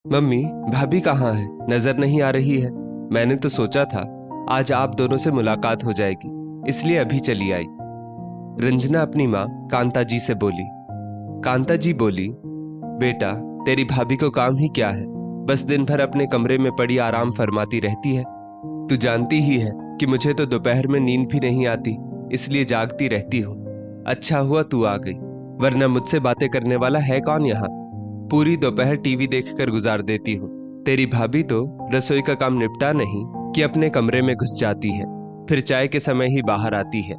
Mummy, भाभी कहाँ है? नजर नहीं आ रही है। मैंने तो सोचा था आज आप दोनों से मुलाकात हो जाएगी, इसलिए अभी चली आई। रंजना अपनी माँ कांता जी से बोली। कांता जी बोली, बेटा, तेरी भाभी को काम ही क्या है, बस दिन भर अपने कमरे में पड़ी आराम फरमाती रहती है। तू जानती ही है कि मुझे तो दोपहर में नींद भी नहीं आती, इसलिए जागती रहती हूँ। अच्छा हुआ तू आ गई, वरना मुझसे बातें करने वाला है कौन यहाँ। पूरी दोपहर टीवी देखकर गुजार देती हूँ। तेरी भाभी तो रसोई का काम निपटा नहीं कि अपने कमरे में घुस जाती है, फिर चाय के समय ही बाहर आती है।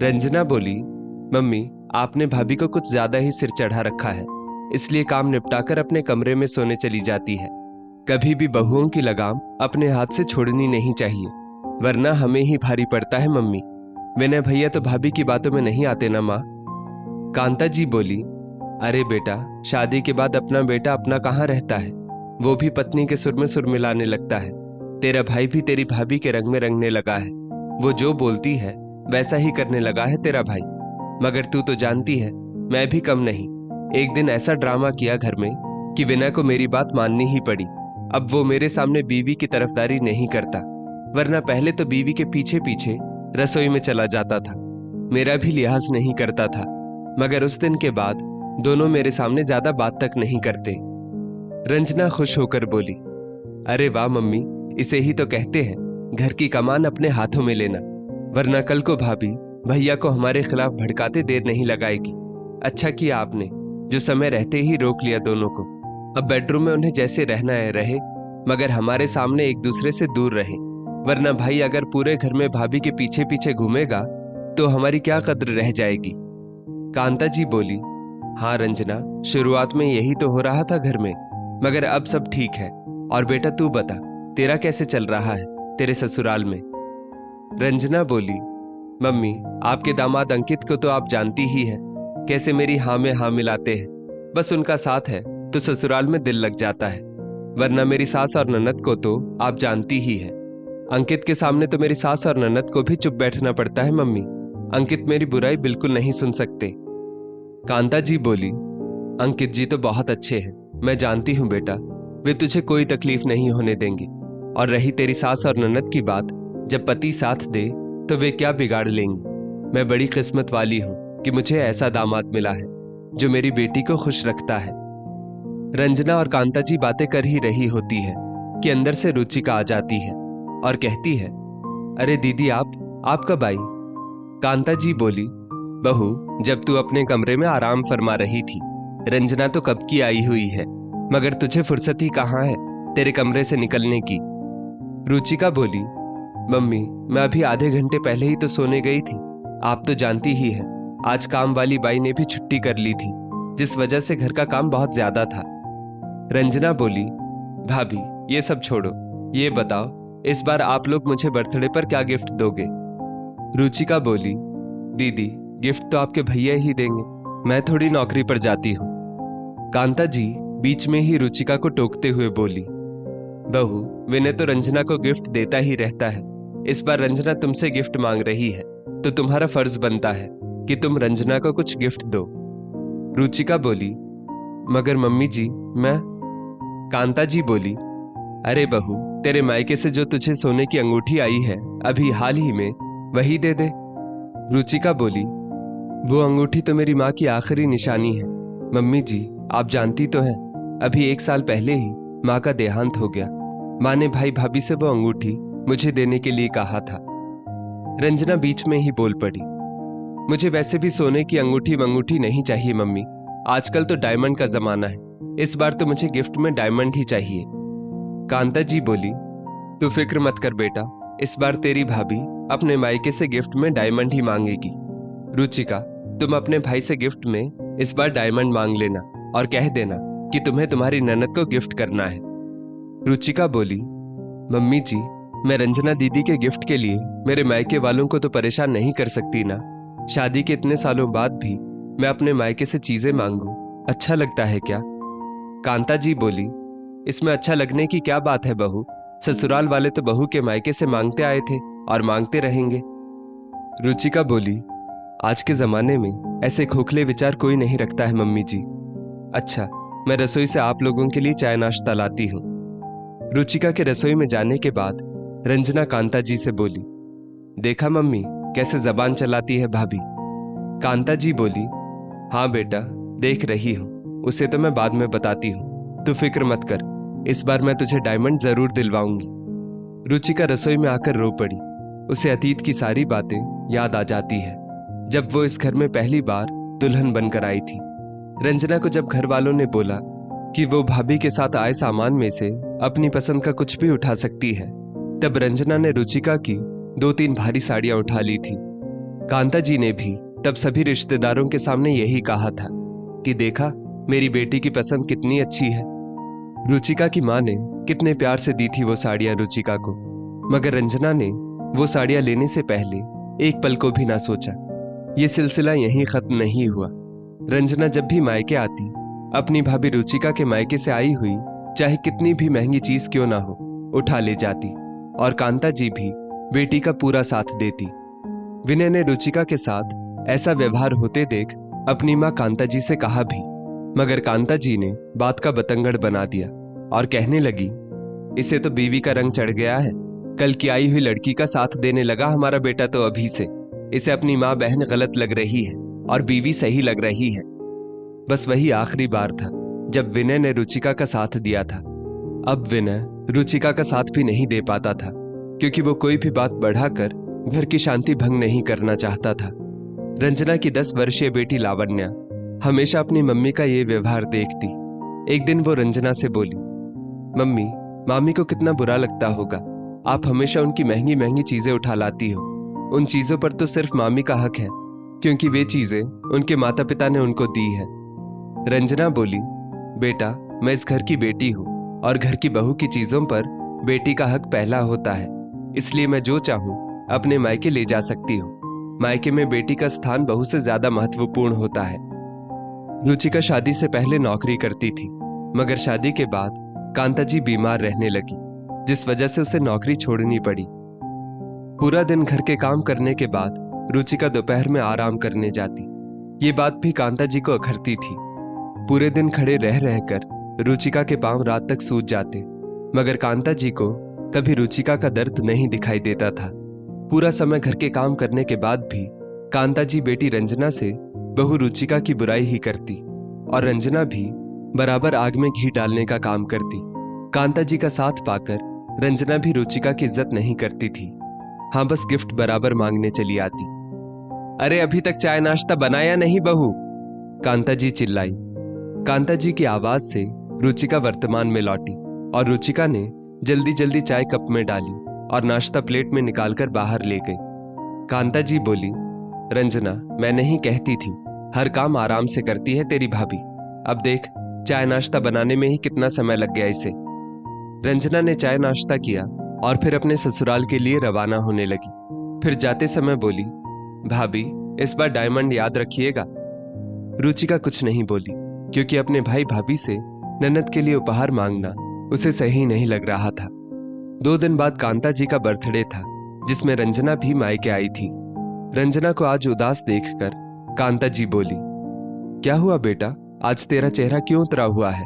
रंजना बोली, मम्मी, आपने भाभी को कुछ ज्यादा ही सिर चढ़ा रखा है, इसलिए काम निपटाकर अपने कमरे में सोने चली जाती है। कभी भी बहुओं की लगाम अपने हाथ से छोड़नी नहीं चाहिए, वरना हमें ही भारी पड़ता है मम्मी। विनय भैया तो भाभी की बातों में नहीं आते ना माँ। कांता जी बोली, अरे बेटा, शादी के बाद अपना बेटा अपना कहाँ रहता है, वो भी पत्नी के सुर में सुर मिलाने लगता है। तेरा भाई भी तेरी भाभी के रंग में रंगने लगा है, वो जो बोलती है वैसा ही करने लगा है तेरा भाई। मगर तू तो जानती है मैं भी कम नहीं। एक दिन ऐसा ड्रामा किया घर में कि विनय को मेरी बात माननी ही पड़ी। अब वो मेरे सामने बीवी की तरफदारी नहीं करता, वरना पहले तो बीवी के पीछे पीछे रसोई में चला जाता था, मेरा भी लिहाज नहीं करता था। मगर उस दिन के बाद दोनों मेरे सामने ज्यादा बात तक नहीं करते। रंजना खुश होकर बोली, अरे वाह मम्मी, इसे ही तो कहते हैं घर की कमान अपने हाथों में लेना, वरना कल को भाभी भैया को हमारे खिलाफ भड़काते देर नहीं लगाएगी। अच्छा किया आपने जो समय रहते ही रोक लिया दोनों को। अब बेडरूम में उन्हें जैसे रहना है रहे, मगर हमारे सामने एक दूसरे से दूर रहे, वरना भाई अगर पूरे घर में भाभी के पीछे पीछे घूमेगा तो हमारी क्या कद्र रह जाएगी। कांता जी बोली, हाँ रंजना, शुरुआत में यही तो हो रहा था घर में, मगर अब सब ठीक है। और बेटा तू बता, तेरा कैसे चल रहा है तेरे ससुराल में? रंजना बोली, मम्मी, आपके दामाद अंकित को तो आप जानती ही हैं, कैसे मेरी हाँ में हाँ मिलाते हैं। बस उनका साथ है तो ससुराल में दिल लग जाता है, वरना मेरी सास और ननद को तो आप जानती ही हैं। अंकित के सामने तो मेरी सास और ननद को भी चुप बैठना पड़ता है मम्मी। अंकित मेरी बुराई बिल्कुल नहीं सुन सकते। कांता जी बोली, अंकित जी तो बहुत अच्छे हैं, मैं जानती हूँ बेटा, वे तुझे कोई तकलीफ नहीं होने देंगे। और रही तेरी सास और ननद की बात, जब पति साथ दे तो वे क्या बिगाड़ लेंगी। मैं बड़ी किस्मत वाली हूँ कि मुझे ऐसा दामाद मिला है जो मेरी बेटी को खुश रखता है। रंजना और कांता जी बातें कर ही रही होती है कि अंदर से रुचिका आ जाती है और कहती है, अरे दीदी, आप कब आई? कांता जी बोली, बहू, जब तू अपने कमरे में आराम फरमा रही थी। रंजना तो कब की आई हुई है, मगर तुझे फुर्सत ही कहाँ है तेरे कमरे से निकलने की। रुचिका बोली, मम्मी, मैं अभी आधे घंटे पहले ही तो सोने गई थी। आप तो जानती ही है आज काम वाली बाई ने भी छुट्टी कर ली थी, जिस वजह से घर का काम बहुत ज्यादा था। रंजना बोली, भाभी ये सब छोड़ो, ये बताओ इस बार आप लोग मुझे बर्थडे पर क्या गिफ्ट दोगे? रुचिका बोली, दीदी, गिफ्ट तो आपके भैया ही देंगे, मैं थोड़ी नौकरी पर जाती हूँ। कांता जी बीच में ही रुचिका को टोकते हुए बोली, बहू, विनय तो रंजना को गिफ्ट देता ही रहता है, इस बार रंजना तुमसे गिफ्ट मांग रही है तो तुम्हारा फर्ज बनता है कि तुम रंजना को कुछ गिफ्ट दो। रुचिका बोली, मगर मम्मी जी, मैं। कांता जी बोली, अरे बहू, तेरे मायके से जो तुझे सोने की अंगूठी आई है अभी हाल ही में, वही दे दे। रुचिका बोली, वो अंगूठी तो मेरी माँ की आखिरी निशानी है। मम्मी जी, आप जानती तो हैं, अभी 1 साल पहले ही माँ का देहांत हो गया। माँ ने भाई भाभी से वो अंगूठी मुझे देने के लिए कहा था। रंजना बीच में ही बोल पड़ी, मुझे वैसे भी सोने की अंगूठी मंगूठी नहीं चाहिए मम्मी, आजकल तो डायमंड का जमाना है, इस बार तो मुझे गिफ्ट में डायमंड ही चाहिए। कांता जी बोली, तू फिक्र मत कर बेटा, इस बार तेरी भाभी अपने मायके से गिफ्ट में डायमंड ही मांगेगी। रुचिका, तुम अपने भाई से गिफ्ट में इस बार डायमंड मांग लेना और कह देना कि तुम्हें तुम्हारी ननद को गिफ्ट करना है। रुचिका बोली, मम्मी जी, मैं रंजना दीदी के गिफ्ट के लिए मेरे मायके वालों को तो परेशान नहीं कर सकती ना। शादी के इतने सालों बाद भी मैं अपने मायके से चीजें मांगू, अच्छा लगता है क्या? कांता जी बोली, इसमें अच्छा लगने की क्या बात है बहू, ससुराल वाले तो बहू के मायके से मांगते आए थे और मांगते रहेंगे। रुचिका बोली, आज के जमाने में ऐसे खोखले विचार कोई नहीं रखता है मम्मी जी। अच्छा, मैं रसोई से आप लोगों के लिए चाय नाश्ता लाती हूँ। रुचिका के रसोई में जाने के बाद रंजना कांता जी से बोली, देखा मम्मी कैसे जबान चलाती है भाभी। कांता जी बोली, हाँ बेटा देख रही हूँ, उसे तो मैं बाद में बताती हूँ, तू फिक्र मत कर, इस बार मैं तुझे डायमंड जरूर दिलवाऊंगी। रुचिका रसोई में आकर रो पड़ी। उसे अतीत की सारी बातें याद आ जाती है, जब वो इस घर में पहली बार दुल्हन बनकर आई थी। रंजना को जब घर वालों ने बोला कि वो भाभी के साथ आए सामान में से अपनी पसंद का कुछ भी उठा सकती है, तब रंजना ने रुचिका की 2-3 भारी साड़ियां उठा ली थी। कांता जी ने भी तब सभी रिश्तेदारों के सामने यही कहा था कि देखा मेरी बेटी की पसंद कितनी अच्छी है। रुचिका की माँ ने कितने प्यार से दी थी वो साड़ियां रुचिका को, मगर रंजना ने वो साड़ियां लेने से पहले एक पल को भी ना सोचा। ये सिलसिला यहीं खत्म नहीं हुआ। रंजना जब भी मायके आती, अपनी भाभी रुचिका के मायके से आई हुई चाहे कितनी भी महंगी चीज क्यों ना हो, उठा ले जाती, और कांता जी भी बेटी का पूरा साथ देती। विनय ने रुचिका के साथ ऐसा व्यवहार होते देख अपनी माँ कांता जी से कहा भी, मगर कांता जी ने बात का बतंगड़ बना दिया और कहने लगी, इसे तो बीवी का रंग चढ़ गया है, कल की आई हुई लड़की का साथ देने लगा हमारा बेटा तो अभी से। इसे अपनी माँ बहन गलत लग रही है और बीवी सही लग रही है। बस वही आखिरी बार था जब विनय ने रुचिका का साथ दिया था। अब विनय रुचिका का साथ भी नहीं दे पाता था, क्योंकि वो कोई भी बात बढ़ाकर घर की शांति भंग नहीं करना चाहता था। रंजना की 10 वर्षीय बेटी लावण्या हमेशा अपनी मम्मी का ये व्यवहार देखती। एक दिन वो रंजना से बोली, मम्मी, मामी को कितना बुरा लगता होगा, आप हमेशा उनकी महंगी महंगी चीजें उठा लाती हो। उन चीजों पर तो सिर्फ मामी का हक है, क्योंकि वे चीजें उनके माता पिता ने उनको दी है। रंजना बोली, बेटा मैं इस घर की बेटी हूँ और घर की बहू की चीजों पर बेटी का हक पहला होता है, इसलिए मैं जो चाहूँ अपने मायके ले जा सकती हूँ। मायके में बेटी का स्थान बहू से ज्यादा महत्वपूर्ण होता है। रुचिका शादी से पहले नौकरी करती थी, मगर शादी के बाद कांता जी बीमार रहने लगी, जिस वजह से उसे नौकरी छोड़नी पड़ी। पूरा दिन घर के काम करने के बाद रुचिका दोपहर में आराम करने जाती। ये बात भी कांता जी को अखरती थी। पूरे दिन खड़े रह रहकर रुचिका के पांव रात तक सूज जाते, मगर कांता जी को कभी रुचिका का दर्द नहीं दिखाई देता था। पूरा समय घर के काम करने के बाद भी कांता जी बेटी रंजना से बहू रुचिका की बुराई ही करती, और रंजना भी बराबर आग में घी डालने का काम करती। कांता जी का साथ पाकर रंजना भी रुचिका की इज्जत नहीं करती थी। हाँ, बस गिफ्ट बराबर मांगने चली आती। अरे अभी तक चाय नाश्ता बनाया नहीं बहू, कांता जी चिल्लाई। कांता जी की आवाज से रुचिका वर्तमान में लौटी और रुचिका ने जल्दी जल्दी चाय कप में डाली और नाश्ता प्लेट में निकालकर बाहर ले गई। कांता जी बोली, रंजना मैं नहीं कहती थी, हर काम आराम से करती है तेरी भाभी। अब देख चाय नाश्ता बनाने में ही कितना समय लग गया इसे। रंजना ने चाय नाश्ता किया और फिर अपने ससुराल के लिए रवाना होने लगी। फिर जाते समय बोली, भाभी इस बार डायमंड याद रखिएगा। रुचिका कुछ नहीं बोली, क्योंकि अपने भाई भाभी से ननद के लिए उपहार मांगना उसे सही नहीं लग रहा था। 2 दिन बाद कांता जी का बर्थडे था, जिसमें रंजना भी मायके आई थी। रंजना को आज उदास देखकर कांता जी बोली, क्या हुआ बेटा, आज तेरा चेहरा क्यों उतरा हुआ है?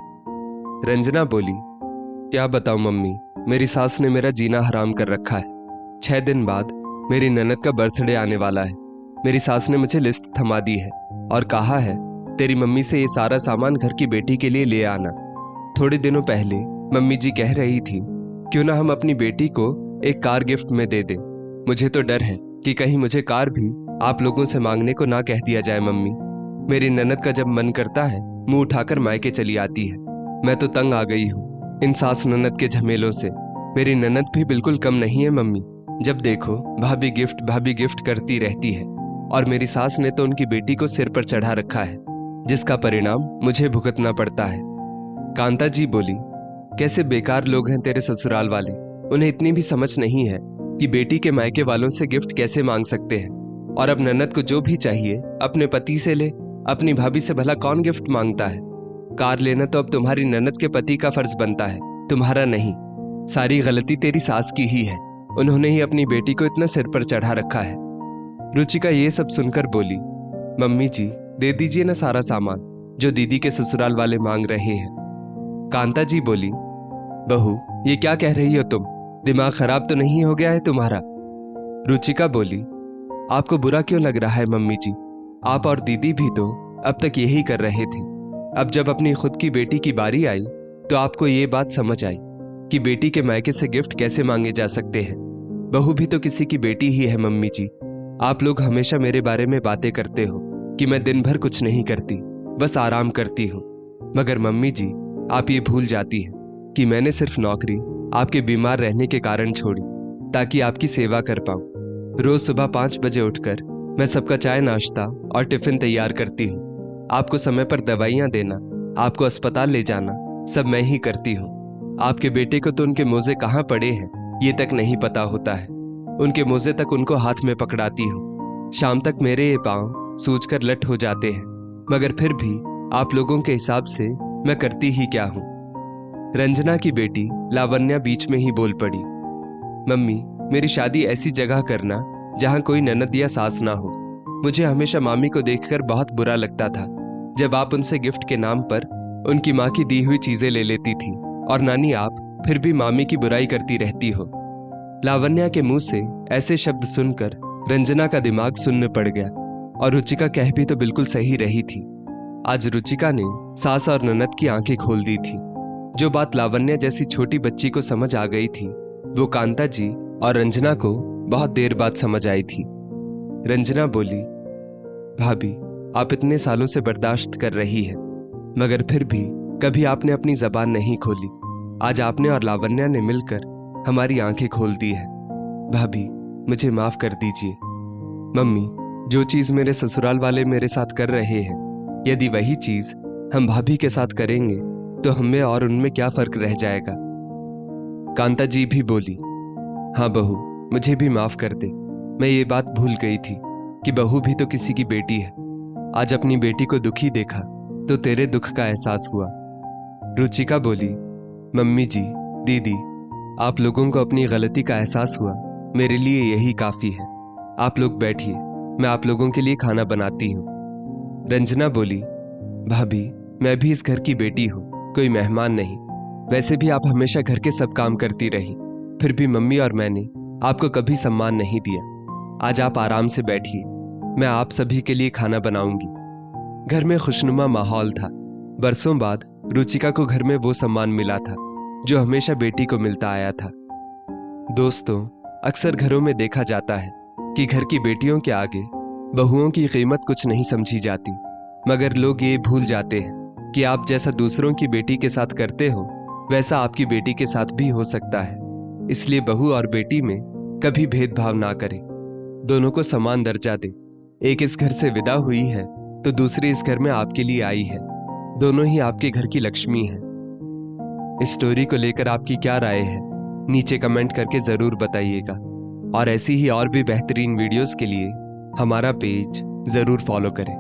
रंजना बोली, क्या बताऊं मम्मी, मेरी सास ने मेरा जीना हराम कर रखा है। 6 दिन बाद मेरी ननद का बर्थडे आने वाला है। मेरी सास ने मुझे लिस्ट थमा दी है और कहा है तेरी मम्मी से ये सारा सामान घर की बेटी के लिए ले आना। थोड़े दिनों पहले मम्मी जी कह रही थी क्यों ना हम अपनी बेटी को एक कार गिफ्ट में दे दें। मुझे तो डर है कि कहीं मुझे कार भी आप लोगों से मांगने को ना कह दिया जाए। मम्मी, मेरी ननद का जब मन करता है मुंह उठाकर मायके चली आती है। मैं तो तंग आ गई हूँ इन सास ननद के झमेलों से। मेरी ननद भी बिल्कुल कम नहीं है मम्मी, जब देखो भाभी गिफ्ट करती रहती है, और मेरी सास ने तो उनकी बेटी को सिर पर चढ़ा रखा है, जिसका परिणाम मुझे भुगतना पड़ता है। कांता जी बोली, कैसे बेकार लोग हैं तेरे ससुराल वाले, उन्हें इतनी भी समझ नहीं है कि बेटी के मायके वालों से गिफ्ट कैसे मांग सकते हैं। और अब ननद को जो भी चाहिए अपने पति से ले, अपनी भाभी से भला कौन गिफ्ट मांगता है? कार लेना तो अब तुम्हारी ननद के पति का फर्ज बनता है, तुम्हारा नहीं। सारी गलती तेरी सास की ही है, उन्होंने ही अपनी बेटी को इतना सिर पर चढ़ा रखा है। रुचिका ये सब सुनकर बोली, मम्मी जी दे दीजिए ना सारा सामान, जो दीदी के ससुराल वाले मांग रहे हैं। कांता जी बोली, बहू ये क्या कह रही हो तुम? दिमाग खराब तो नहीं हो गया है तुम्हारा? रुचिका बोली, आपको बुरा क्यों लग रहा है मम्मी जी? आप और दीदी भी तो अब तक यही कर रहे थे। अब जब अपनी खुद की बेटी की बारी आई तो आपको ये बात समझ आई कि बेटी के मायके से गिफ्ट कैसे मांगे जा सकते हैं। बहू भी तो किसी की बेटी ही है मम्मी जी। आप लोग हमेशा मेरे बारे में बातें करते हो कि मैं दिन भर कुछ नहीं करती, बस आराम करती हूँ। मगर मम्मी जी, आप ये भूल जाती हैं कि मैंने सिर्फ नौकरी आपके बीमार रहने के कारण छोड़ी ताकि आपकी सेवा कर पाऊँ। रोज सुबह 5 बजे उठकर मैं सबका चाय नाश्ता और टिफिन तैयार करती हूँ। आपको समय पर दवाइयाँ देना, आपको अस्पताल ले जाना सब मैं ही करती हूँ। आपके बेटे को तो उनके मोजे कहाँ पड़े हैं ये तक नहीं पता होता है। उनके मोजे तक उनको हाथ में पकड़ाती हूँ। शाम तक मेरे ये पांव सूजकर लट हो जाते हैं, मगर फिर भी आप लोगों के हिसाब से मैं करती ही क्या हूँ। रंजना की बेटी लावण्या बीच में ही बोल पड़ी, मम्मी मेरी शादी ऐसी जगह करना जहाँ कोई ननद या सास ना हो। मुझे हमेशा मामी को देखकर बहुत बुरा लगता था जब आप उनसे गिफ्ट के नाम पर उनकी माँ की दी हुई चीजें ले लेती थी, और नानी आप फिर भी मामी की बुराई करती रहती हो। लावण्या के मुंह से ऐसे शब्द सुनकर रंजना का दिमाग सुन्न पड़ गया, और रुचिका कह भी तो बिल्कुल सही रही थी। आज रुचिका ने सास और ननद की आंखें खोल दी थी। जो बात लावण्या जैसी छोटी बच्ची को समझ आ गई थी वो कांता जी और रंजना को बहुत देर बाद समझ आई थी। रंजना बोली, भाभी आप इतने सालों से बर्दाश्त कर रही है, मगर फिर भी कभी आपने अपनी जबान नहीं खोली। आज आपने और लावण्या ने मिलकर हमारी आंखें खोल दी है। भाभी मुझे माफ कर दीजिए। मम्मी जो चीज मेरे ससुराल वाले मेरे साथ कर रहे हैं, यदि वही चीज हम भाभी के साथ करेंगे तो हमें और उनमें क्या फर्क रह जाएगा। कांता जी भी बोली, हाँ बहू मुझे भी माफ कर दे। मैं ये बात भूल गई थी कि बहू भी तो किसी की बेटी है। आज अपनी बेटी को दुखी देखा तो तेरे दुख का एहसास हुआ। रुचिका बोली, मम्मी जी, दीदी, आप लोगों को अपनी गलती का एहसास हुआ, मेरे लिए यही काफी है। आप लोग बैठिए, मैं आप लोगों के लिए खाना बनाती हूँ। रंजना बोली, भाभी मैं भी इस घर की बेटी हूँ, कोई मेहमान नहीं। वैसे भी आप हमेशा घर के सब काम करती रही, फिर भी मम्मी और मैंने आपको कभी सम्मान नहीं दिया। आज आप आराम से बैठिए, मैं आप सभी के लिए खाना बनाऊंगी। घर में खुशनुमा माहौल था। बरसों बाद रुचिका को घर में वो सम्मान मिला था जो हमेशा बेटी को मिलता आया था। दोस्तों, अक्सर घरों में देखा जाता है कि घर की बेटियों के आगे बहुओं की कीमत कुछ नहीं समझी जाती, मगर लोग ये भूल जाते हैं कि आप जैसा दूसरों की बेटी के साथ करते हो वैसा आपकी बेटी के साथ भी हो सकता है। इसलिए बहू और बेटी में कभी भेदभाव ना करें, दोनों को समान दर्जा दें। एक इस घर से विदा हुई है तो दूसरी इस घर में आपके लिए आई है। दोनों ही आपके घर की लक्ष्मी हैं। इस स्टोरी को लेकर आपकी क्या राय है नीचे कमेंट करके जरूर बताइएगा, और ऐसी ही और भी बेहतरीन वीडियोस के लिए हमारा पेज जरूर फॉलो करें।